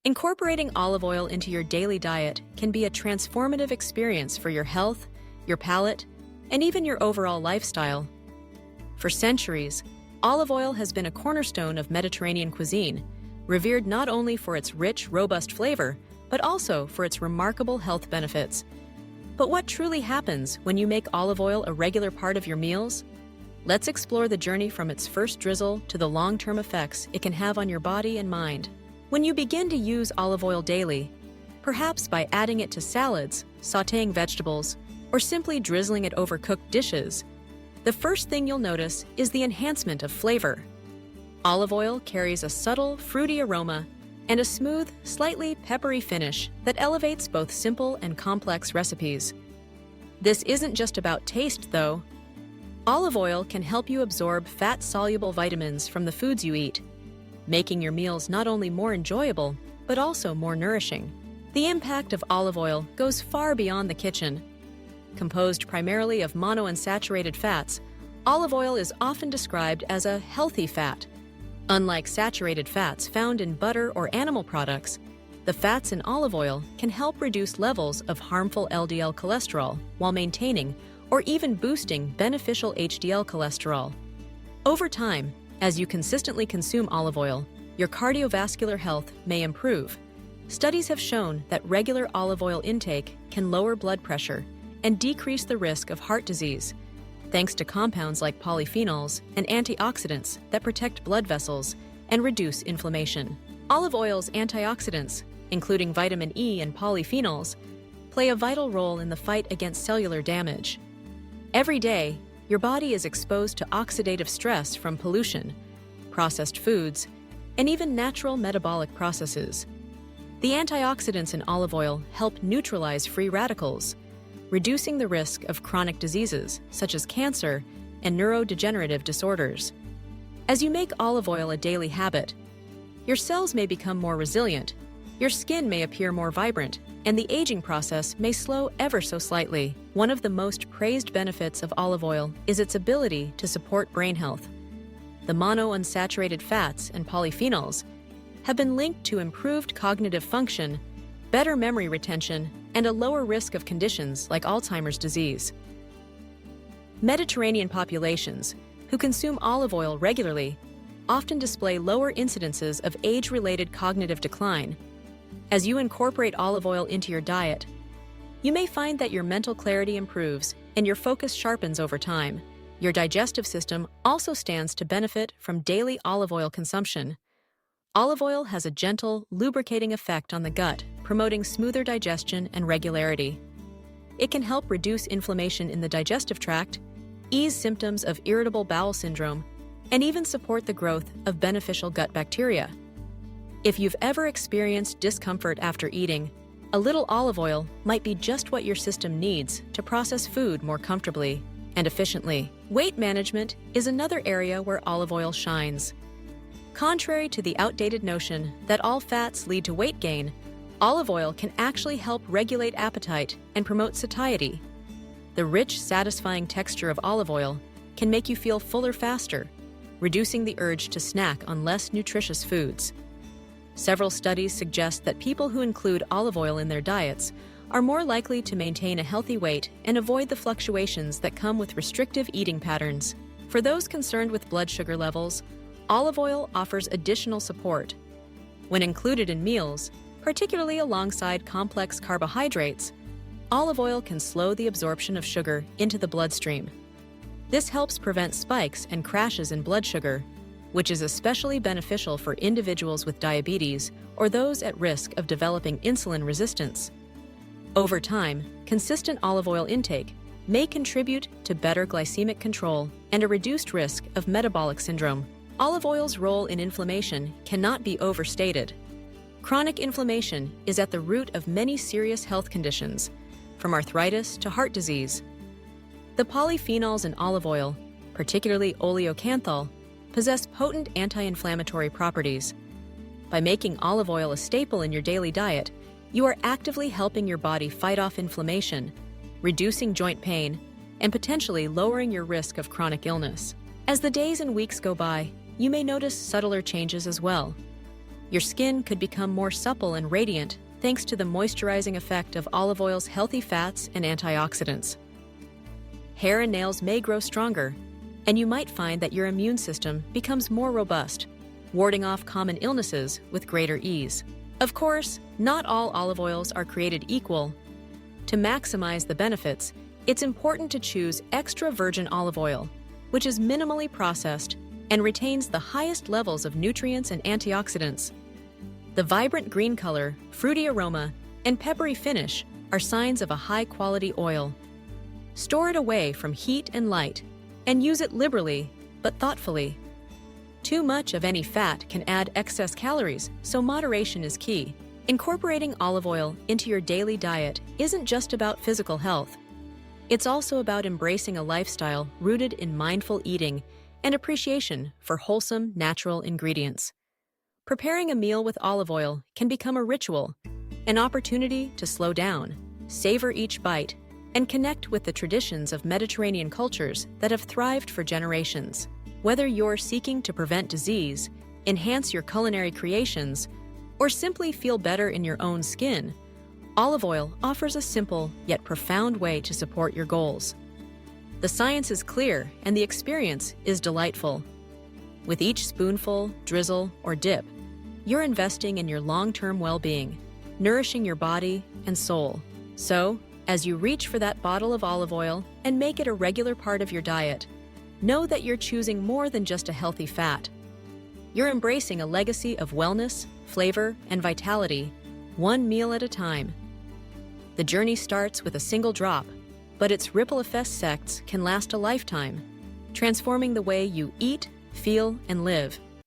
Incorporating olive oil into your daily diet can be a transformative experience for your health, your palate, and even your overall lifestyle. For centuries, olive oil has been a cornerstone of Mediterranean cuisine, revered not only for its rich, robust flavor, but also for its remarkable health benefits. But what truly happens when you make olive oil a regular part of your meals? Let's explore the journey from its first drizzle to the long-term effects it can have on your body and mind. When you begin to use olive oil daily, perhaps by adding it to salads, sautéing vegetables, or simply drizzling it over cooked dishes, the first thing you'll notice is the enhancement of flavor. Olive oil carries a subtle, fruity aroma and a smooth, slightly peppery finish that elevates both simple and complex recipes. This isn't just about taste, though. Olive oil can help you absorb fat-soluble vitamins from the foods you eat, making your meals not only more enjoyable, but also more nourishing. The impact of olive oil goes far beyond the kitchen. Composed primarily of monounsaturated fats, olive oil is often described as a healthy fat. Unlike saturated fats found in butter or animal products, the fats in olive oil can help reduce levels of harmful LDL cholesterol while maintaining or even boosting beneficial HDL cholesterol. Over time, as you consistently consume olive oil, your cardiovascular health may improve. Studies have shown that regular olive oil intake can lower blood pressure and decrease the risk of heart disease, thanks to compounds like polyphenols and antioxidants that protect blood vessels and reduce inflammation. Olive oil's antioxidants, including vitamin E and polyphenols, play a vital role in the fight against cellular damage. Every day, your body is exposed to oxidative stress from pollution, processed foods, and even natural metabolic processes. The antioxidants in olive oil help neutralize free radicals, reducing the risk of chronic diseases such as cancer and neurodegenerative disorders. As you make olive oil a daily habit, your cells may become more resilient, your skin may appear more vibrant, and the aging process may slow ever so slightly. One of the most praised benefits of olive oil is its ability to support brain health. The monounsaturated fats and polyphenols have been linked to improved cognitive function, better memory retention, and a lower risk of conditions like Alzheimer's disease. Mediterranean populations who consume olive oil regularly often display lower incidences of age-related cognitive decline. As you incorporate olive oil into your diet, you may find that your mental clarity improves and your focus sharpens over time. Your digestive system also stands to benefit from daily olive oil consumption. Olive oil has a gentle, lubricating effect on the gut, promoting smoother digestion and regularity. It can help reduce inflammation in the digestive tract, ease symptoms of irritable bowel syndrome, and even support the growth of beneficial gut bacteria. If you've ever experienced discomfort after eating, a little olive oil might be just what your system needs to process food more comfortably and efficiently. Weight management is another area where olive oil shines. Contrary to the outdated notion that all fats lead to weight gain, olive oil can actually help regulate appetite and promote satiety. The rich, satisfying texture of olive oil can make you feel fuller faster, reducing the urge to snack on less nutritious foods. Several studies suggest that people who include olive oil in their diets are more likely to maintain a healthy weight and avoid the fluctuations that come with restrictive eating patterns. For those concerned with blood sugar levels, olive oil offers additional support. When included in meals, particularly alongside complex carbohydrates, olive oil can slow the absorption of sugar into the bloodstream. This helps prevent spikes and crashes in blood sugar, which is especially beneficial for individuals with diabetes or those at risk of developing insulin resistance. Over time, consistent olive oil intake may contribute to better glycemic control and a reduced risk of metabolic syndrome. Olive oil's role in inflammation cannot be overstated. Chronic inflammation is at the root of many serious health conditions, from arthritis to heart disease. The polyphenols in olive oil, particularly oleocanthal, possess potent anti-inflammatory properties. By making olive oil a staple in your daily diet, you are actively helping your body fight off inflammation, reducing joint pain, and potentially lowering your risk of chronic illness. As the days and weeks go by, you may notice subtler changes as well. Your skin could become more supple and radiant thanks to the moisturizing effect of olive oil's healthy fats and antioxidants. Hair and nails may grow stronger, and you might find that your immune system becomes more robust, warding off common illnesses with greater ease. Of course, not all olive oils are created equal. To maximize the benefits, it's important to choose extra virgin olive oil, which is minimally processed and retains the highest levels of nutrients and antioxidants. The vibrant green color, fruity aroma, and peppery finish are signs of a high-quality oil. Store it away from heat and light, and use it liberally but thoughtfully. Too much of any fat can add excess calories, so moderation is key. Incorporating olive oil into your daily diet isn't just about physical health. It's also about embracing a lifestyle rooted in mindful eating and appreciation for wholesome, natural ingredients. Preparing a meal with olive oil can become a ritual, an opportunity to slow down, savor each bite, and connect with the traditions of Mediterranean cultures that have thrived for generations. Whether you're seeking to prevent disease, enhance your culinary creations, or simply feel better in your own skin, olive oil offers a simple yet profound way to support your goals. The science is clear and the experience is delightful. With each spoonful, drizzle, or dip, you're investing in your long-term well-being, nourishing your body and soul. So, as you reach for that bottle of olive oil and make it a regular part of your diet, know that you're choosing more than just a healthy fat. You're embracing a legacy of wellness, flavor, and vitality, one meal at a time. The journey starts with a single drop, but its ripple effects can last a lifetime, transforming the way you eat, feel, and live.